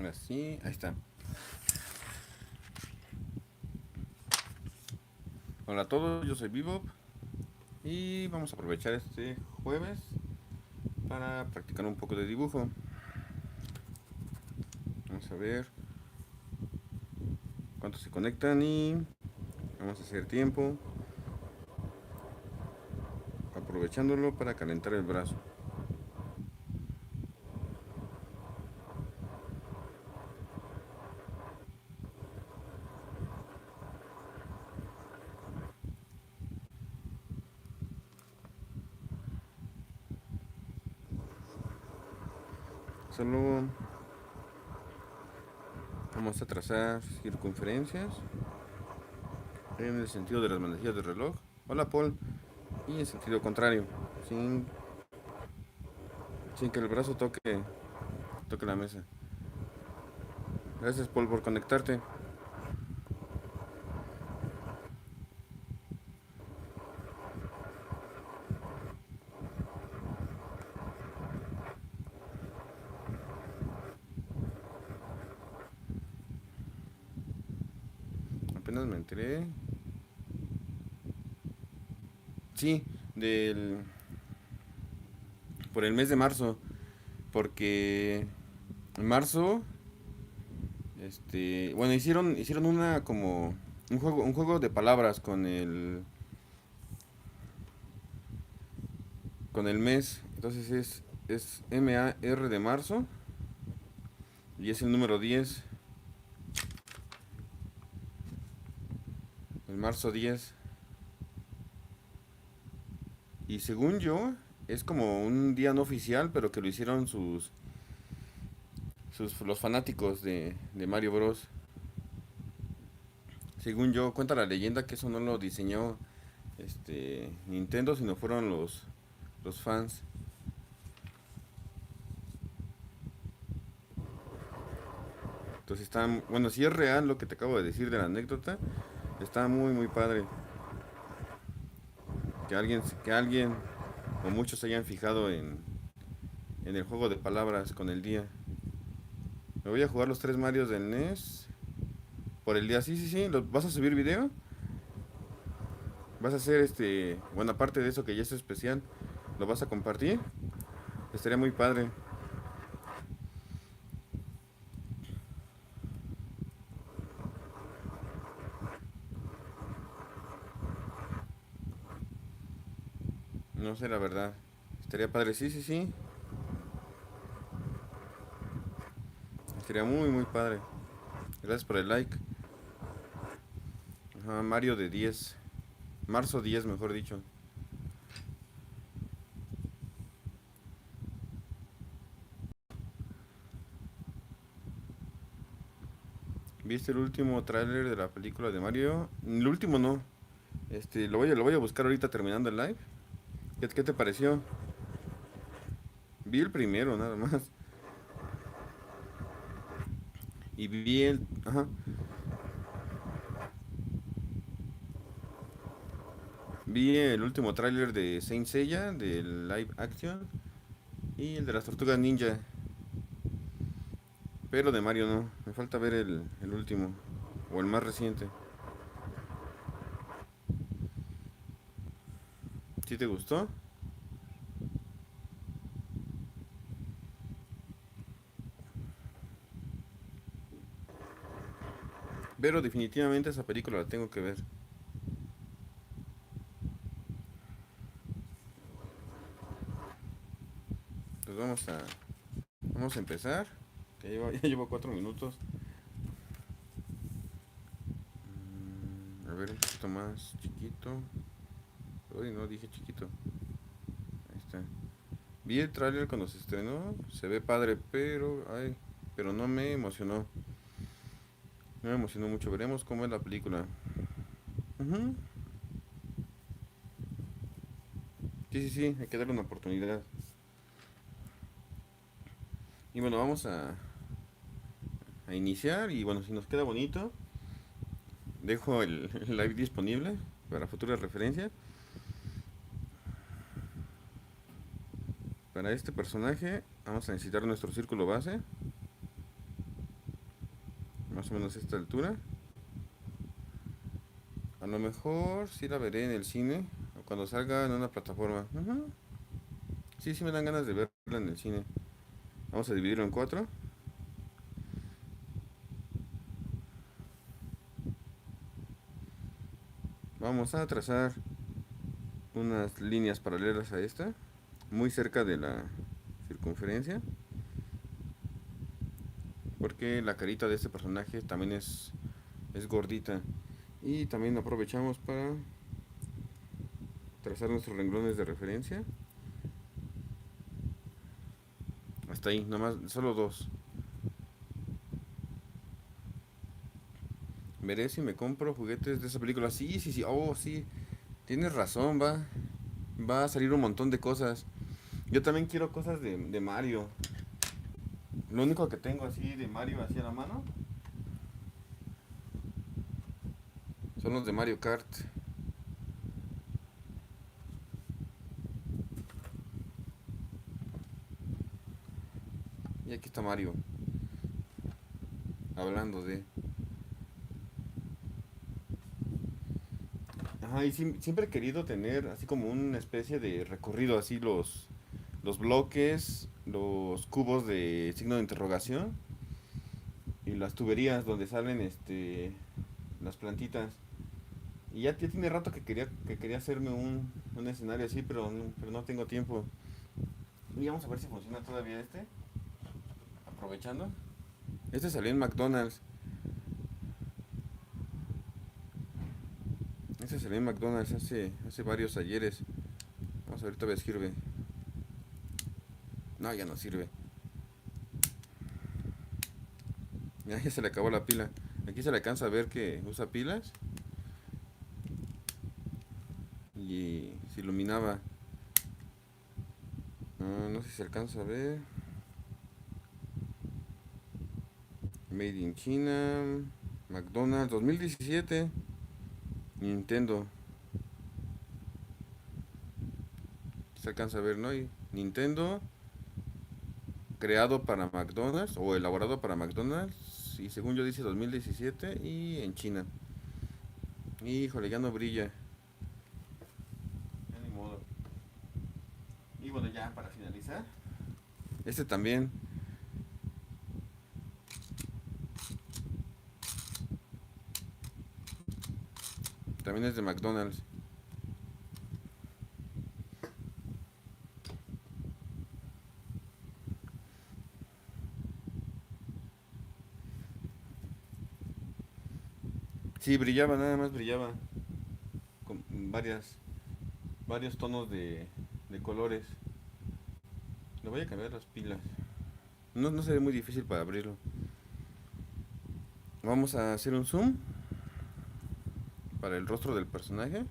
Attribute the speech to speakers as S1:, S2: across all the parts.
S1: Ahora sí, ahí está. Hola a todos, yo soy Bebop y vamos a aprovechar este jueves para practicar un poco de dibujo. Vamos a ver cuántos se conectan y vamos a hacer tiempo aprovechándolo para calentar el brazo. Solo vamos a trazar circunferencias en el sentido de las manecillas del reloj. Hola Paul. Y en sentido contrario, sin, sin que el brazo toque la mesa. Gracias Paul por conectarte. Apenas me enteré. Sí, del por el mes de marzo, porque en marzo, bueno, hicieron una como un juego de palabras con el mes. Entonces es MAR de marzo y es el número 10, el marzo 10. Y según yo, es como un día no oficial, pero que lo hicieron los fanáticos de Mario Bros. Según yo, cuenta la leyenda que eso no lo diseñó Nintendo, sino fueron los fans. Entonces está, bueno, si es real lo que te acabo de decir de la anécdota, está muy muy padre. Que alguien o muchos se hayan fijado en el juego de palabras con el día. Me voy a jugar los tres Marios del NES por el día. Sí, sí, sí. ¿Vas a subir video? ¿Vas a hacer buena parte de eso que ya es especial? ¿Lo vas a compartir? Estaría muy padre. No sé la verdad. Estaría padre. Sí, sí, sí. Estaría muy muy padre. Gracias por el like. Ajá, Mario de 10. Marzo 10, mejor dicho. ¿Viste el último tráiler de la película de Mario? El último no. Lo voy a buscar ahorita terminando el live. ¿Qué te pareció? Vi el primero nada más. Y vi el... Ajá. Vi el último tráiler de Saint Seiya, del live action. Y el de las tortugas ninja. Pero de Mario no. Me falta ver el último. O el más reciente. ¿Sí te gustó? Pero definitivamente esa película la tengo que ver. Pues vamos a empezar. Que ya llevo 4 minutos. A ver, un poquito más chiquito. Uy, no dije chiquito. Ahí está. Vi el tráiler cuando se estrenó. Se ve padre, pero no me emocionó. No me emocionó mucho. Veremos cómo es la película. Ujú. Sí, sí, sí. Hay que darle una oportunidad. Y bueno, vamos a iniciar. Y bueno, si nos queda bonito, dejo el live disponible para futuras referencias. Para este personaje vamos a necesitar nuestro círculo base. o menos esta altura. A lo mejor sí la veré en el cine o cuando salga en una plataforma. Ujú. Sí, sí me dan ganas de verla en el cine. Vamos a dividirlo en cuatro. Vamos a trazar unas líneas paralelas a esta, muy cerca de la circunferencia, porque la carita de este personaje también es gordita. Y también aprovechamos para trazar nuestros renglones de referencia. Hasta ahí, nomás, solo dos. Veré si me compro juguetes de esa película. Sí, sí, sí. Oh, sí. Tienes razón, va a salir un montón de cosas. Yo también quiero cosas de Mario. Lo único que tengo así de Mario así a la mano son los de Mario Kart. Y aquí está Mario, hablando de... Ajá, y siempre he querido tener así como una especie de recorrido, así los bloques, los cubos de signo de interrogación y las tuberías donde salen las plantitas. Y ya tiene rato que quería hacerme un escenario así, pero no tengo tiempo. Y vamos a ver si funciona todavía aprovechando. Este salió en McDonald's. Este salió en McDonald's hace varios ayeres. Vamos a ver, todavía sirve. No, ya no sirve. Ya se le acabó la pila. Aquí se le alcanza a ver que usa pilas. Y se iluminaba. No sé si se alcanza a ver. Made in China. McDonald's 2017. Nintendo. Se alcanza a ver, ¿no? Y Nintendo. Creado para McDonald's. O elaborado para McDonald's. Y según yo dice 2017. Y en China. Híjole, ya no brilla. Ya ni modo. Y bueno, ya para finalizar. Este también. También es de McDonald's. Sí, brillaba, nada más brillaba. Con varios tonos de colores. Le voy a cambiar las pilas. No se ve muy difícil para abrirlo. Vamos a hacer un zoom para el rostro del personaje.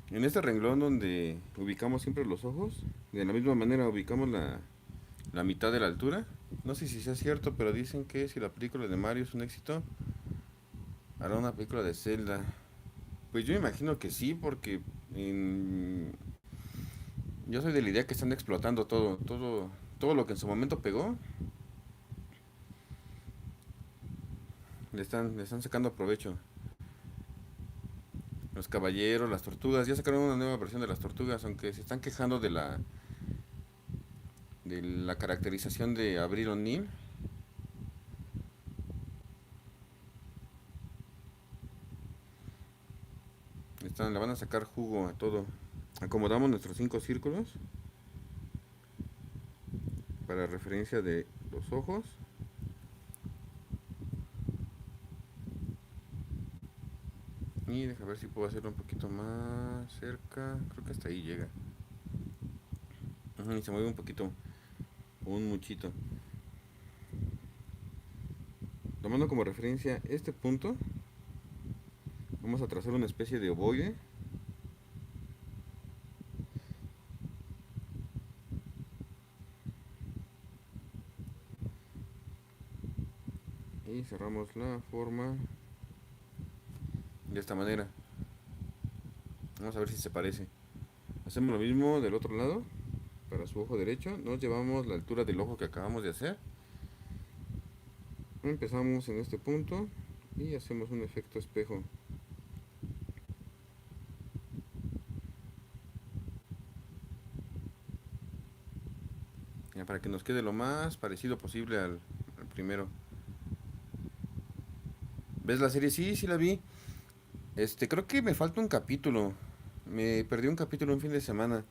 S1: En este renglón donde ubicamos siempre los ojos, de la misma manera ubicamos la mitad de la altura. No sé si sea cierto, pero dicen que si la película de Mario es un éxito, hará una película de Zelda. Pues yo imagino que sí, porque yo soy de la idea que están explotando todo lo que en su momento pegó, le están sacando provecho. Los caballeros, las tortugas, ya sacaron una nueva versión de las tortugas, aunque se están quejando de la caracterización de Abril O'Neil. Le van a sacar jugo a todo. Acomodamos nuestros 5 círculos para referencia de los ojos. Y deja ver si puedo hacerlo un poquito más cerca. Creo que hasta ahí llega. Y se mueve un poquito, un muchito. Tomando como referencia este punto, vamos a trazar una especie de ovoide. Y cerramos la forma de esta manera. Vamos a ver si se parece. Hacemos lo mismo del otro lado. Para su ojo derecho nos llevamos la altura del ojo que acabamos de hacer. Empezamos en este punto y hacemos un efecto espejo. Ya, para que nos quede lo más parecido posible al primero. ¿Ves la serie? Sí, sí la vi. Creo que me falta un capítulo. Me perdí un capítulo un fin de semana.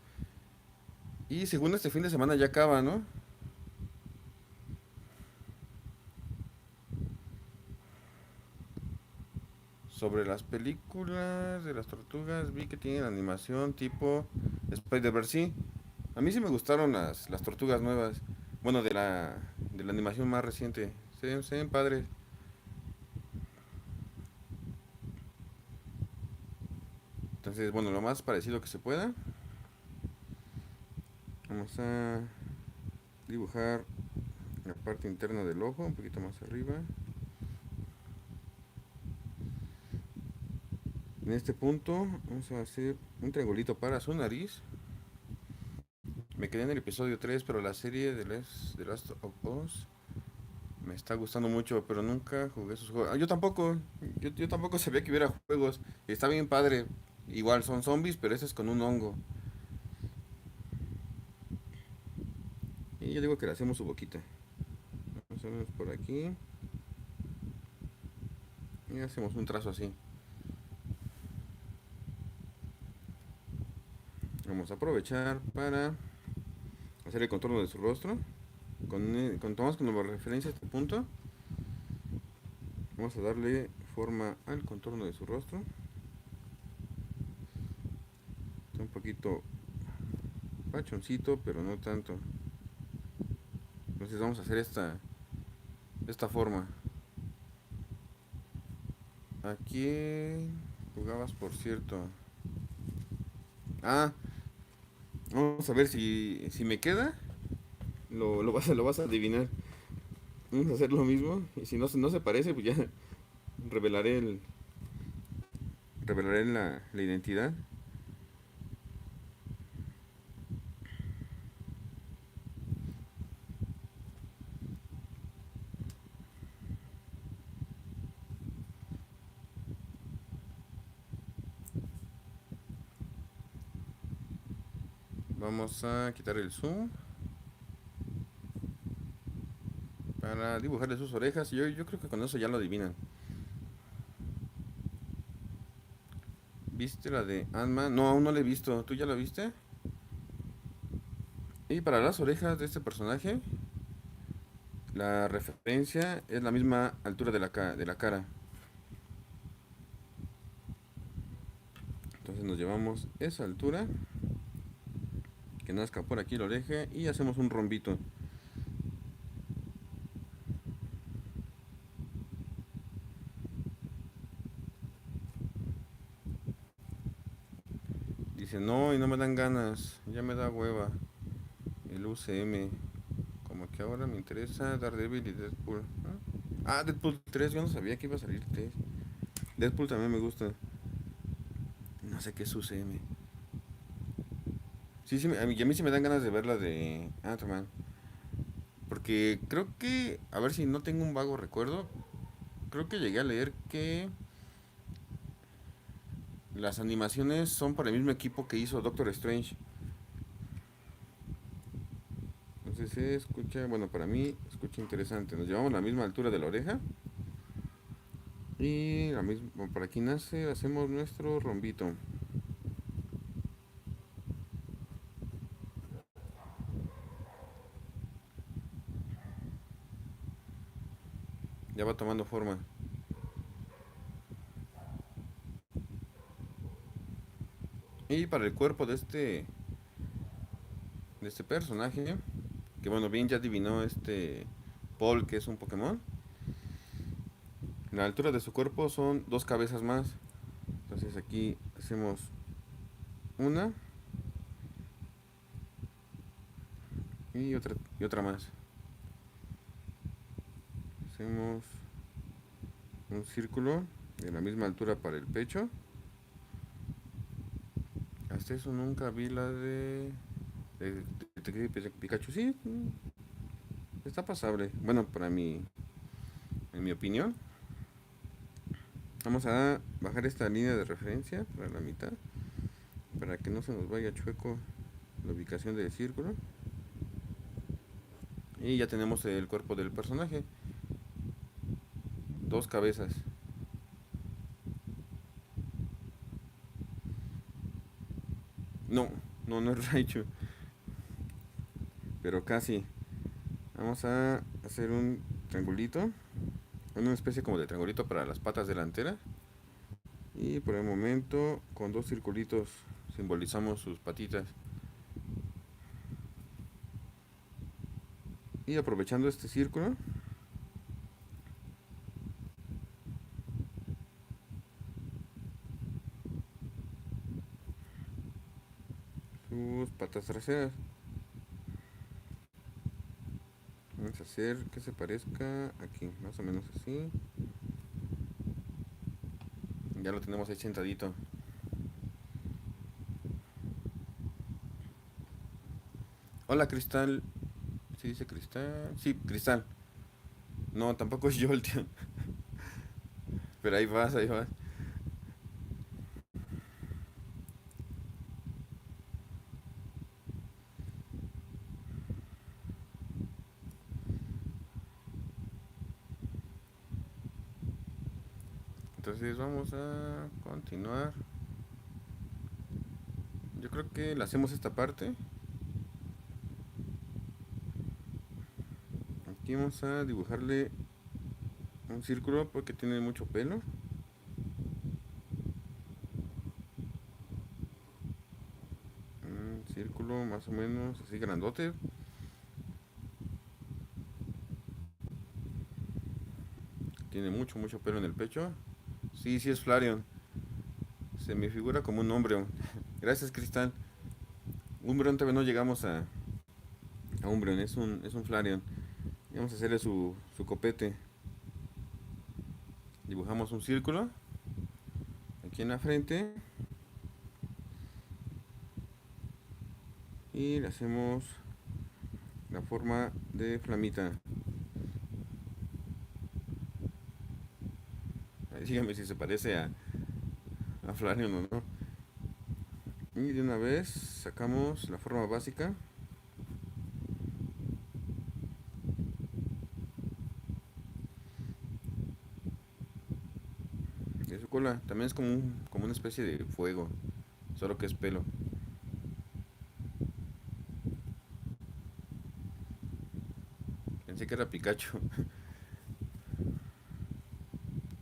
S1: Y según este fin de semana ya acaba, ¿no? Sobre las películas de las tortugas, vi que tienen animación tipo Spider-Verse. Sí, a mí sí me gustaron las tortugas nuevas. Bueno, de la animación más reciente. Se ven padres. Entonces, bueno, lo más parecido que se pueda. Vamos a dibujar la parte interna del ojo, un poquito más arriba. En este punto vamos a hacer un triangulito para su nariz. Me quedé en el episodio 3, pero la serie de Last of Us me está gustando mucho, pero nunca jugué esos juegos. Yo tampoco, yo tampoco sabía que hubiera juegos. Está bien padre. Igual son zombies, pero ese es con un hongo. Y yo digo que le hacemos su boquita. Más o menos por aquí. Y hacemos un trazo así. Vamos a aprovechar para hacer el contorno de su rostro. Tomamos como referencia este punto. Vamos a darle forma al contorno de su rostro. Está un poquito pachoncito, pero no tanto. Entonces vamos a hacer esta forma. ¿A quién jugabas, por cierto? Ah, vamos a ver si me queda. Lo vas a adivinar. Vamos a hacer lo mismo. Y si no se parece, pues ya revelaré revelaré la identidad. Vamos a quitar el zoom para dibujarle sus orejas. Yo creo que con eso ya lo adivinan. ¿Viste la de Ant-Man? No, aún no la he visto. ¿Tú ya la viste? Y para las orejas de este personaje, la referencia es la misma altura de la cara. Entonces nos llevamos esa altura, que nazca por aquí la oreja, y hacemos un rombito. Dice, no, y no me dan ganas, ya me da hueva el UCM. Como que ahora me interesa Daredevil y Deadpool. Deadpool 3, yo no sabía que iba a salir 3. Deadpool también me gusta. No sé qué es UCM. Sí, sí, a mí sí me dan ganas de ver la de Ant-Man. Porque creo que, a ver si no tengo un vago recuerdo, creo que llegué a leer que las animaciones son por el mismo equipo que hizo Doctor Strange. Entonces se escucha, bueno, para mí escucha interesante. Nos llevamos la misma altura de la oreja. Y la misma, por aquí nace, hacemos nuestro rombito. Ya va tomando forma. Y para el cuerpo de este personaje, que bueno, bien ya adivinó Paul, que es un Pokémon. La altura de su cuerpo son dos cabezas más. Entonces aquí hacemos una y otra más. Hacemos un círculo de la misma altura para el pecho. Hasta eso nunca vi la de Pikachu. Sí, está pasable. Bueno, para mí. en mi opinión. Vamos a bajar esta línea de referencia para la mitad, para que no se nos vaya chueco la ubicación del círculo. Y ya tenemos el cuerpo del personaje. Dos cabezas. No, no es Raichu, pero casi. Vamos a hacer un triangulito, una especie como de triangulito para las patas delanteras. Y por el momento con dos circulitos simbolizamos sus patitas. Y aprovechando este círculo, sus patas traseras. Vamos a hacer que se parezca aquí, más o menos así. Ya lo tenemos ahí sentadito. Hola, Cristal. ¿Sí dice Cristal? Sí, Cristal. No, tampoco es Jolteon. Pero ahí vas, ahí vas. Entonces vamos a continuar. Yo creo que le hacemos esta parte. Aquí vamos a dibujarle un círculo porque tiene mucho pelo. Un círculo más o menos así grandote. Tiene mucho pelo en el pecho. Sí, sí es Flareon. Se me figura como un Umbreon. Gracias, Cristal. Umbreon todavía no llegamos a Umbreon, es un Flareon. Y vamos a hacerle su copete. Dibujamos un círculo aquí en la frente. Y le hacemos la forma de flamita. Ahí dígame si se parece a Flareon o no. Y de una vez sacamos la forma básica. De su cola. También es como una especie de fuego. Solo que es pelo. Pensé que era Pikachu.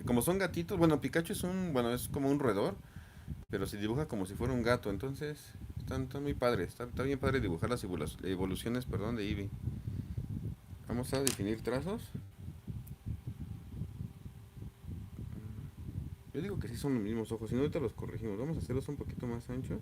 S1: Como son gatitos, bueno, Pikachu es como un roedor, pero se dibuja como si fuera un gato, entonces están muy padres, está bien padre dibujar las evoluciones, perdón, de Eevee. Vamos a definir trazos. Yo digo que sí son los mismos ojos, si no ahorita los corregimos. Vamos a hacerlos un poquito más anchos.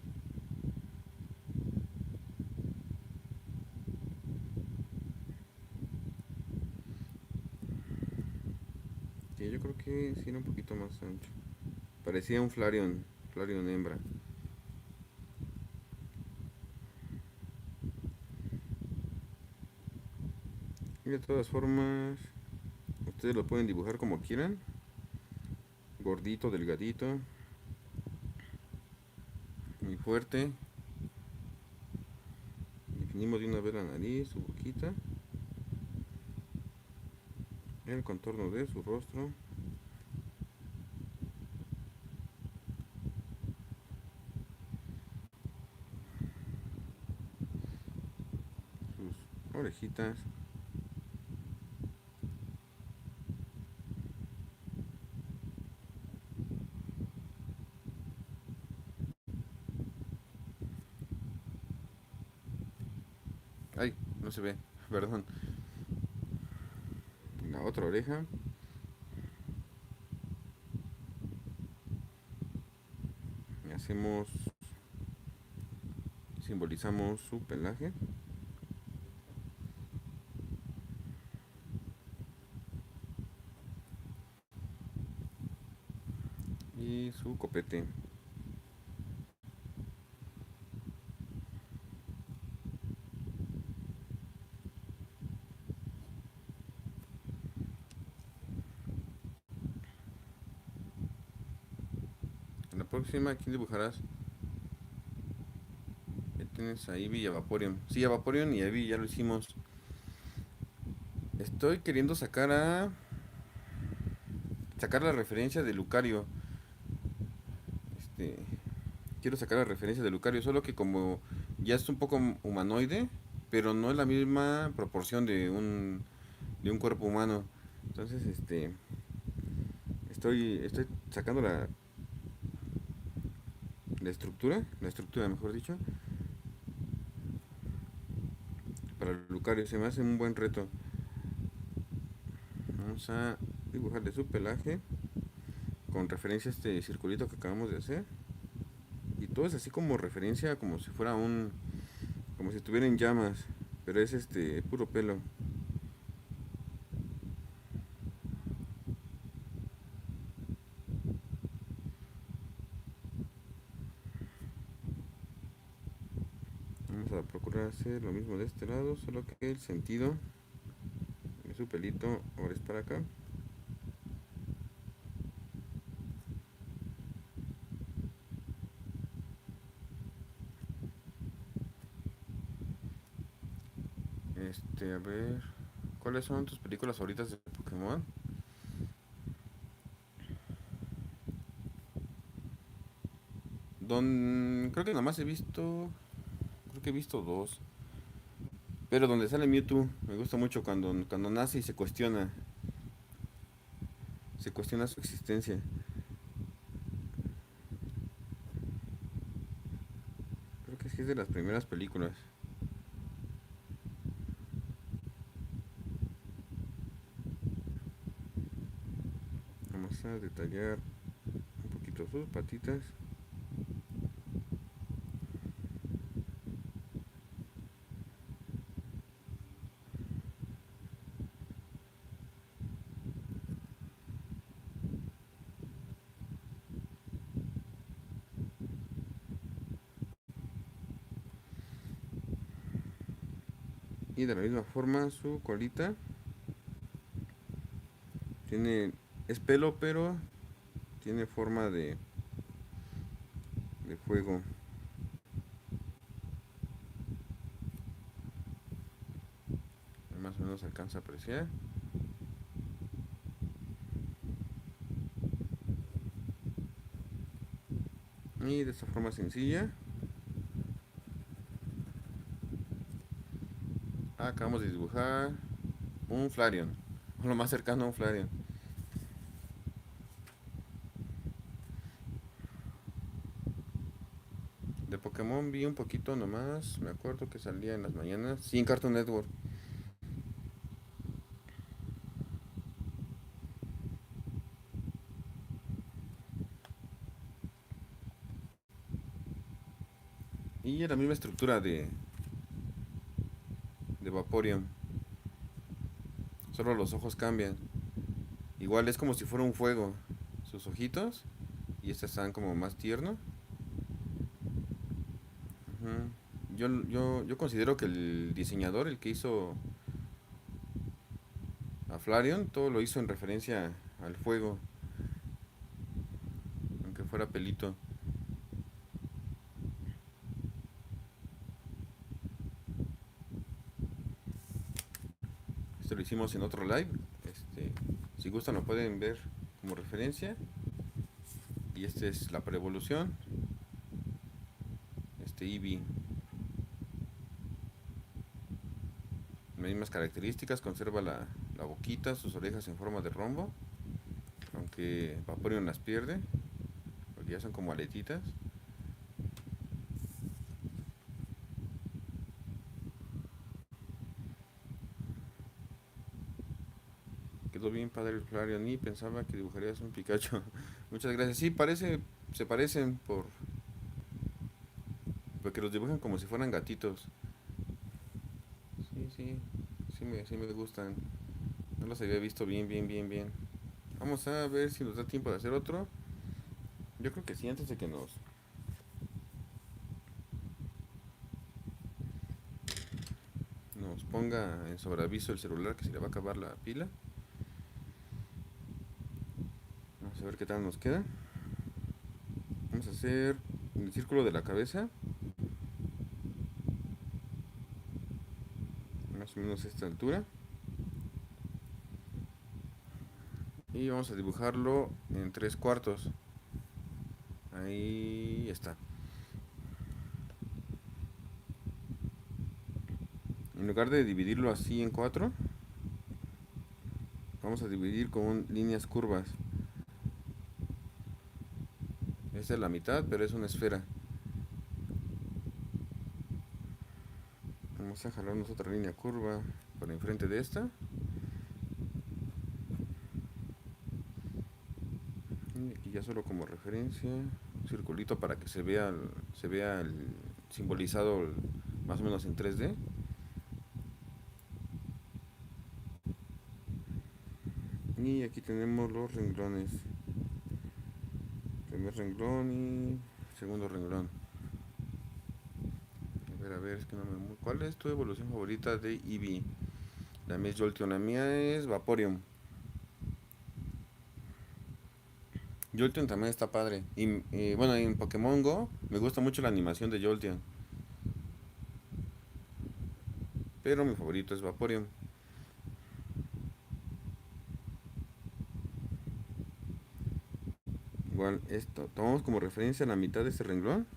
S1: Sí, yo creo que sí era un poquito más ancho. Parecía un Flareon hembra. Y de todas formas, ustedes lo pueden dibujar como quieran. Gordito, delgadito, muy fuerte. Definimos de una vez la nariz, su boquita, el contorno de su rostro. Sus orejitas. Ay, no se ve, perdón. La otra oreja. Hacemos, simbolizamos su pelaje. Y su copete. próxima, ¿quién dibujarás? Ya tienes a Eevee y a Vaporeon. Sí, a Vaporeon y a Eevee ya lo hicimos. Estoy queriendo sacar la referencia de Lucario. Este, quiero sacar la referencia de Lucario, solo que como ya es un poco humanoide, pero no es la misma proporción de un cuerpo humano. Entonces, estoy sacando la estructura, mejor dicho, para Lucario. Se me hace un buen reto. Vamos a dibujarle su pelaje con referencia a este circulito que acabamos de hacer. Y todo es así como referencia, como si fuera como si estuviera en llamas, pero es puro pelo. Vamos a procurar hacer lo mismo de este lado, solo que el sentido de su pelito ahora es para acá. A ver, ¿cuáles son tus películas favoritas de Pokémon? Creo que nada más creo que he visto dos. Pero donde sale Mewtwo, me gusta mucho cuando nace y se cuestiona su existencia. Creo que sí es de las primeras películas. Vamos a detallar un poquito sus patitas. Y de la misma forma su colita tiene, es pelo, pero tiene forma de fuego. Más o menos se alcanza a apreciar. Y de esta forma sencilla, acabamos de dibujar un Flareon. Lo más cercano a un Flareon. De Pokémon vi un poquito nomás. Me acuerdo que salía en las mañanas. Sí, en Cartoon Network. Y la misma estructura de Vaporeon. Solo los ojos cambian. Igual es como si fuera un fuego. Sus ojitos. Y estos están como más tiernos. Ujú. Yo considero que el diseñador, el que hizo a Flareon, todo lo hizo en referencia al fuego. Aunque fuera pelito. Esto lo hicimos en otro live. Si gustan lo pueden ver como referencia. Y esta es la preevolución. Eevee. Mismas características, conserva la boquita, sus orejas en forma de rombo. Aunque Vaporeon las pierde. Porque ya son como aletitas. Quedó bien padre el Flareon y pensaba que dibujarías un Pikachu. Muchas gracias. Sí, se parecen porque los dibujan como si fueran gatitos. Sí, sí, sí me gustan. No los había visto bien, bien, bien, bien. Vamos a ver si nos da tiempo de hacer otro. Yo creo que sí, antes de que nos ponga en sobreaviso el celular que se le va a acabar la pila. Vamos a ver qué tal nos queda. Vamos a hacer el círculo de la cabeza, más o menos a esta altura. Y vamos a dibujarlo en 3/4. Ahí está. En lugar de dividirlo así en 4, vamos a dividir con líneas curvas. Esta es la mitad, pero es una esfera. Vamos a jalarnos otra línea curva por enfrente de esta. Y aquí ya solo como referencia, un circulito para que se vea el simbolizado más o menos en 3D. Y aquí tenemos los renglones. Primer renglón y segundo renglón. A ver, es que no me... ¿Cuál es tu evolución favorita de Eevee? La mía es Jolteon, la mía es Vaporeon. Jolteon también está padre. Y bueno, en Pokémon Go me gusta mucho la animación de Jolteon. Pero mi favorito es Vaporeon. Igual esto, tomamos como referencia la mitad de este renglón,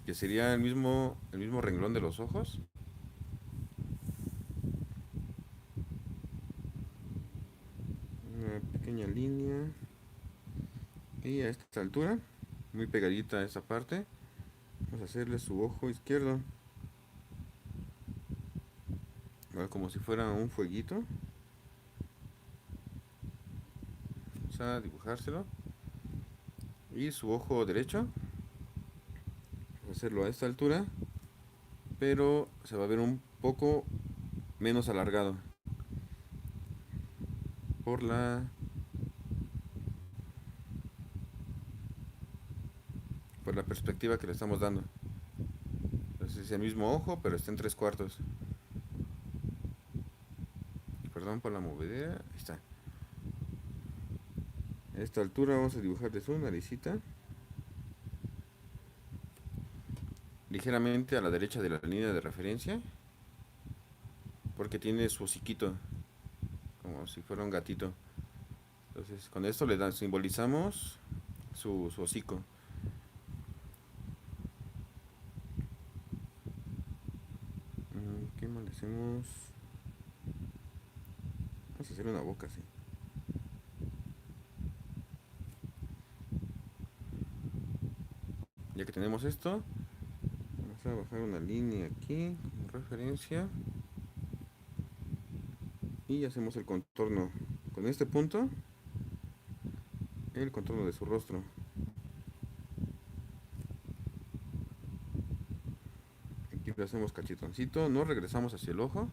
S1: que sería el mismo renglón de los ojos. Una pequeña línea. Y a esta altura, muy pegadita a esa parte, vamos a hacerle su ojo izquierdo. Igual como si fuera un fueguito. Vamos a dibujárselo. Y su ojo derecho, vamos a hacerlo a esta altura, pero se va a ver un poco menos alargado por la perspectiva que le estamos dando. Entonces es el mismo ojo, pero está en 3/4. Perdón por la movedera. Ahí está. A esta altura vamos a dibujarle su naricita. Ligeramente a la derecha de la línea de referencia. Porque tiene su hociquito. Como si fuera un gatito. Entonces con esto simbolizamos su hocico. ¿Qué más le hacemos? Vamos a hacer una boca así. Ya que tenemos esto, vamos a bajar una línea aquí como referencia. Y hacemos el contorno con este punto, el contorno de su rostro. Aquí le hacemos cachetoncito, no regresamos hacia el ojo.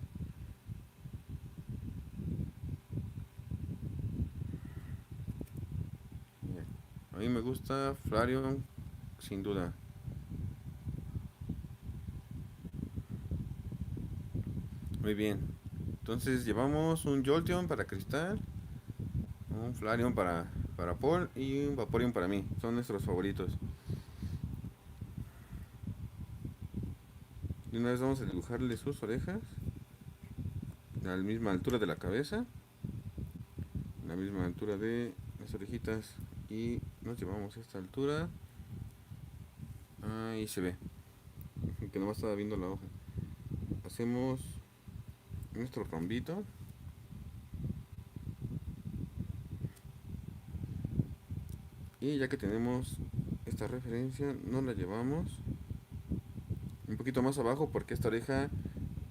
S1: A mí me gusta Flareon, sin duda. Muy bien. Entonces llevamos un Jolteon para Cristal, un Flareon para Paul y un Vaporeon para mí. Son nuestros favoritos. Y una vez vamos a dibujarle sus orejas a la misma altura de la cabeza, la misma altura de las orejitas, y nos llevamos a esta altura. Ahí se ve que nomás estaba viendo la hoja. Hacemos nuestro rombito. Y ya que tenemos esta referencia, nos la llevamos un poquito más abajo porque esta oreja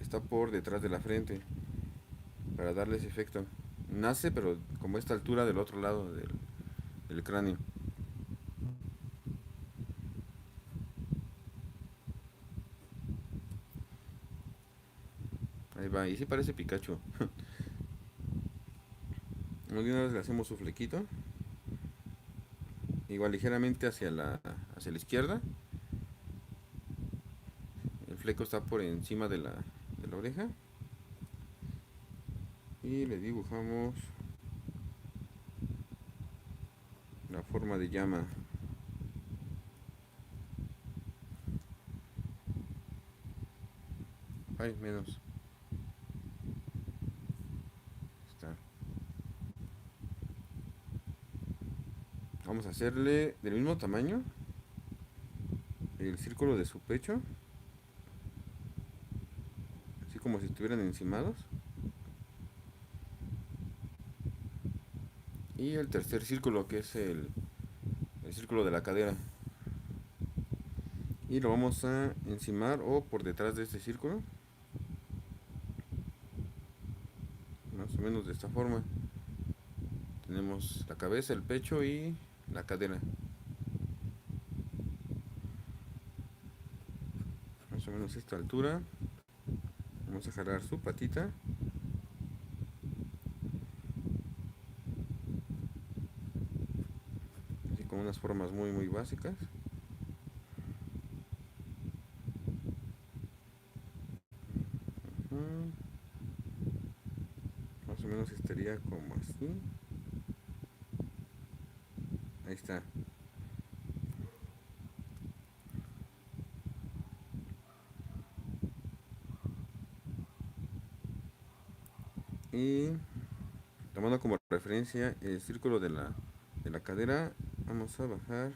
S1: está por detrás de la frente para darle ese efecto. Nace, pero como a esta altura del otro lado del cráneo. Ahí va, y sí parece Pikachu. Una vez le hacemos su flequito. Igual ligeramente hacia la izquierda. El fleco está por encima de la oreja. Y le dibujamos la forma de llama. Ay, menos. Está. Vamos a hacerle del mismo tamaño el círculo de su pecho, así como si estuvieran encimados. Y el tercer círculo, que es el círculo de la cadera. Y lo vamos a encimar o por detrás de este círculo. Más o menos de esta forma. Tenemos la cabeza, el pecho y la cadera. Más o menos a esta altura. Vamos a jalar su patita. Así con unas formas muy básicas. Mm, Más o menos estaría como así. Ahí está. Y tomando como referencia el círculo de la cadera, vamos a bajar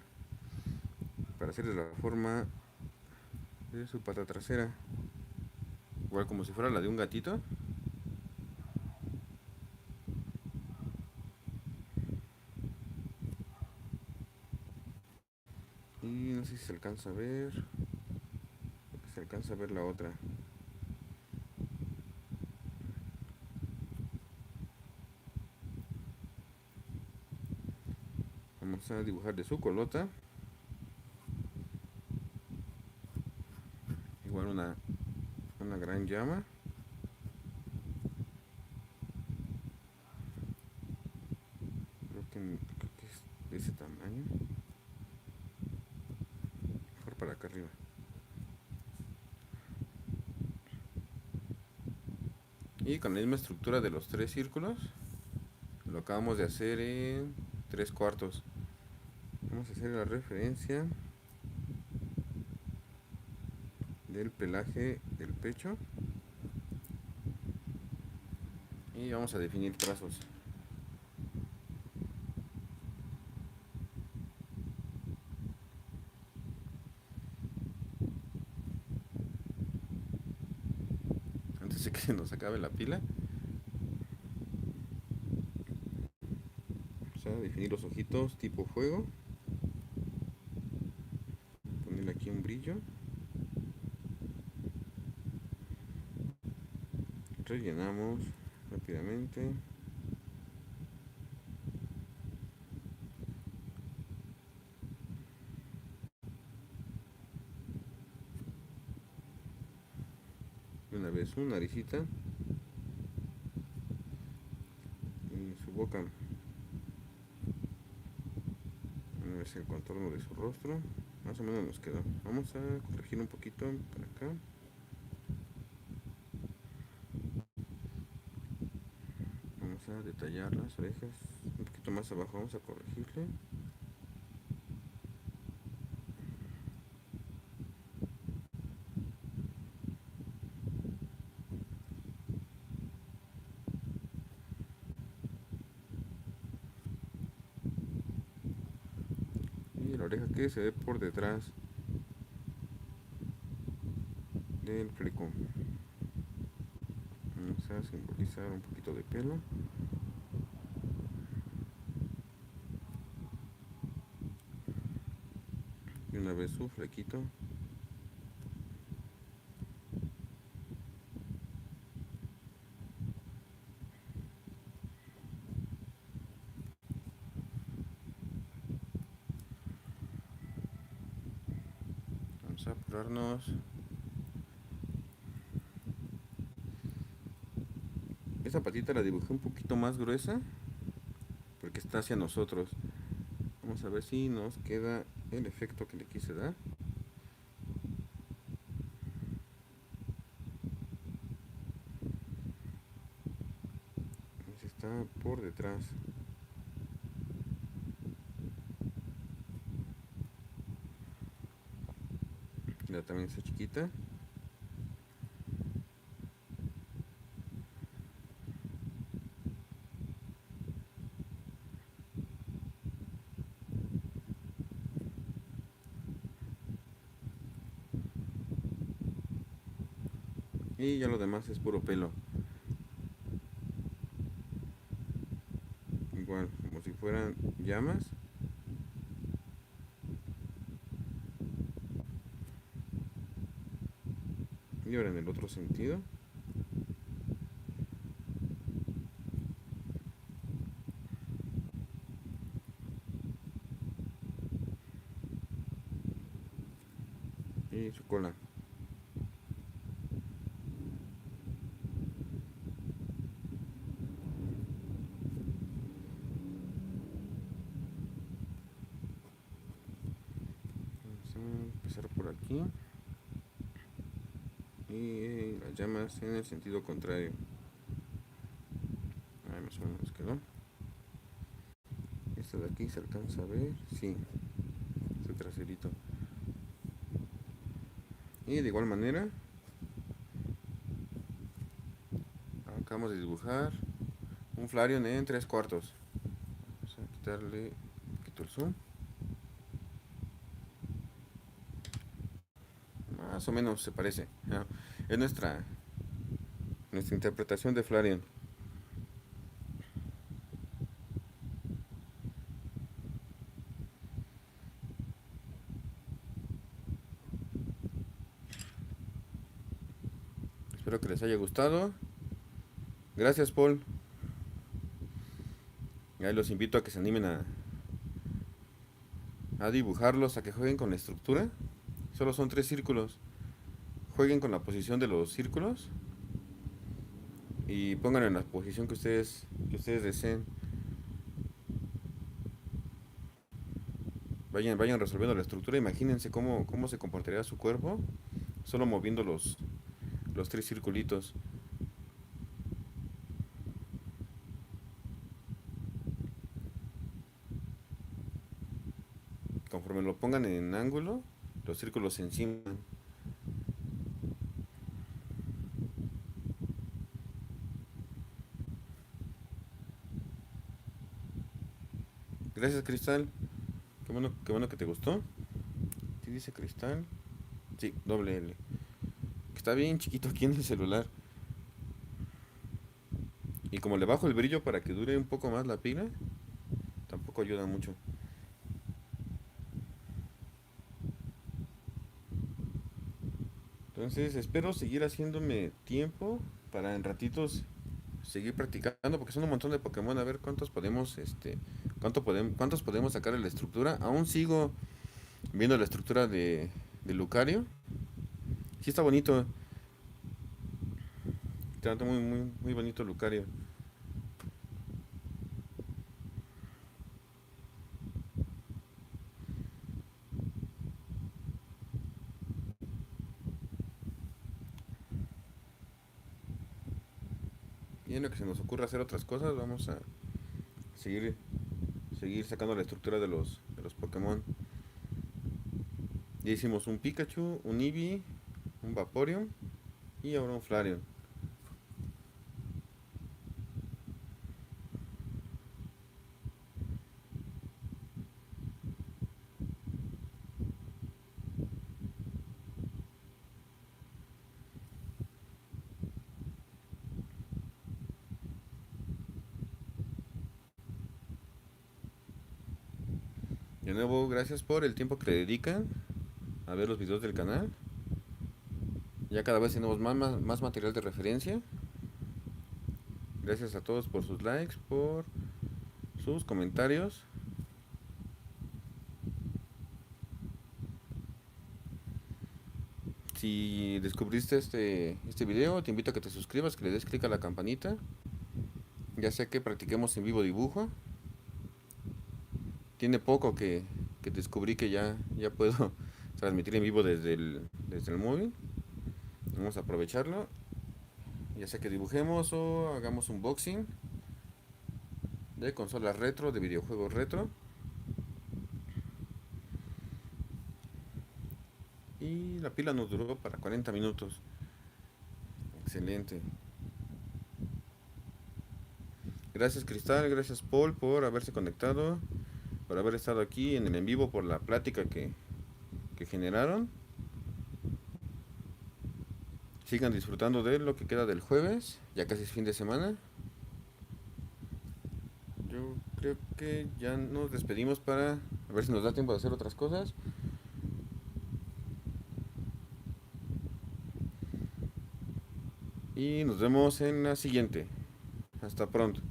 S1: para hacer de la forma de su pata trasera. Igual como si fuera la de un gatito. Y no sé si se alcanza a ver. Se alcanza a ver la otra. Vamos a dibujar de su colota. Igual una gran llama. Creo que es de ese tamaño. Mejor para acá arriba. Y con la misma estructura de los tres círculos, lo acabamos de hacer en 3/4. Vamos a hacer la referencia del pelaje del pecho. Y vamos a definir trazos. Antes de que se nos acabe la pila. Vamos a definir los ojitos tipo fuego. Ponerle aquí un brillo. Rellenamos rápidamente. Una vez su naricita. Y su boca. Una vez el contorno de su rostro. Más o menos nos quedó. Vamos a corregir un poquito para acá. Vamos a detallar las orejas. Un poquito más abajo vamos a corregirle. Y la oreja que se ve por detrás del fleco. Vamos a simbolizar un poquito de pelo. Y una vez su flequito. Vamos a apurarnos. Esta patita la dibujé un poquito más gruesa porque está hacia nosotros. Vamos a ver si nos queda el efecto que le quise dar. Así está por detrás. Ya también está chiquita. Y ya lo demás es puro pelo. Igual, como si fueran llamas. Y ahora en el otro sentido. Y su cola. Vamos a empezar por aquí. Y las llamas en el sentido contrario. Ahí más o menos quedó. Esta de aquí se alcanza a ver. Sí, este traserito. Y de igual manera, acabamos de dibujar un Flareon en 3/4. Vamos a quitarle un poquito el zoom. Más o menos se parece. Es nuestra interpretación de Flareon. Espero que les haya gustado. Gracias, Paul. Y ahí los invito a que se animen a dibujarlos, a que jueguen con la estructura. Solo son 3 círculos. Jueguen con la posición de los círculos y pónganlo en la posición que ustedes deseen. Vayan resolviendo la estructura. Imagínense cómo se comportaría su cuerpo solo moviendo los 3 circulitos. Conforme lo pongan en ángulo, los círculos se enciman. Gracias, Cristal. Qué bueno que te gustó. ¿Sí dice Cristal? Sí, doble L. Está bien chiquito aquí en el celular. Y como le bajo el brillo para que dure un poco más la pila, tampoco ayuda mucho. Entonces espero seguir haciéndome tiempo para en ratitos seguir practicando porque son un montón de Pokémon. A ver cuántos podemos, cuántos podemos sacar de la estructura. Aún sigo viendo la estructura de Lucario. Sí está bonito. Está muy, muy, muy bonito Lucario. Y en lo que se nos ocurra hacer otras cosas, vamos a seguir, seguir sacando la estructura de los Pokémon. Ya hicimos un Pikachu, un Eevee, un Vaporeon y ahora un Flareon. De nuevo, gracias por el tiempo que le dedican a ver los videos del canal. Ya cada vez tenemos más material de referencia. Gracias a todos por sus likes, por sus comentarios. Si descubriste este video, te invito a que te suscribas, que le des clic a la campanita. Ya sé que practiquemos en vivo dibujo. Tiene poco que descubrí que ya puedo transmitir en vivo desde el móvil. Vamos a aprovecharlo. Ya sea que dibujemos o hagamos unboxing de consolas retro, de videojuegos retro. Y la pila nos duró para 40 minutos. Excelente. Gracias Cristal, gracias Paul por haberse conectado, por haber estado aquí en el en vivo, por la plática que generaron. sigan disfrutando de lo que queda del jueves. Ya casi es fin de semana. Yo creo que ya nos despedimos para a ver si nos da tiempo de hacer otras cosas. Y nos vemos en la siguiente. Hasta pronto.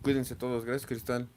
S1: Cuídense todos. Gracias, Cristal.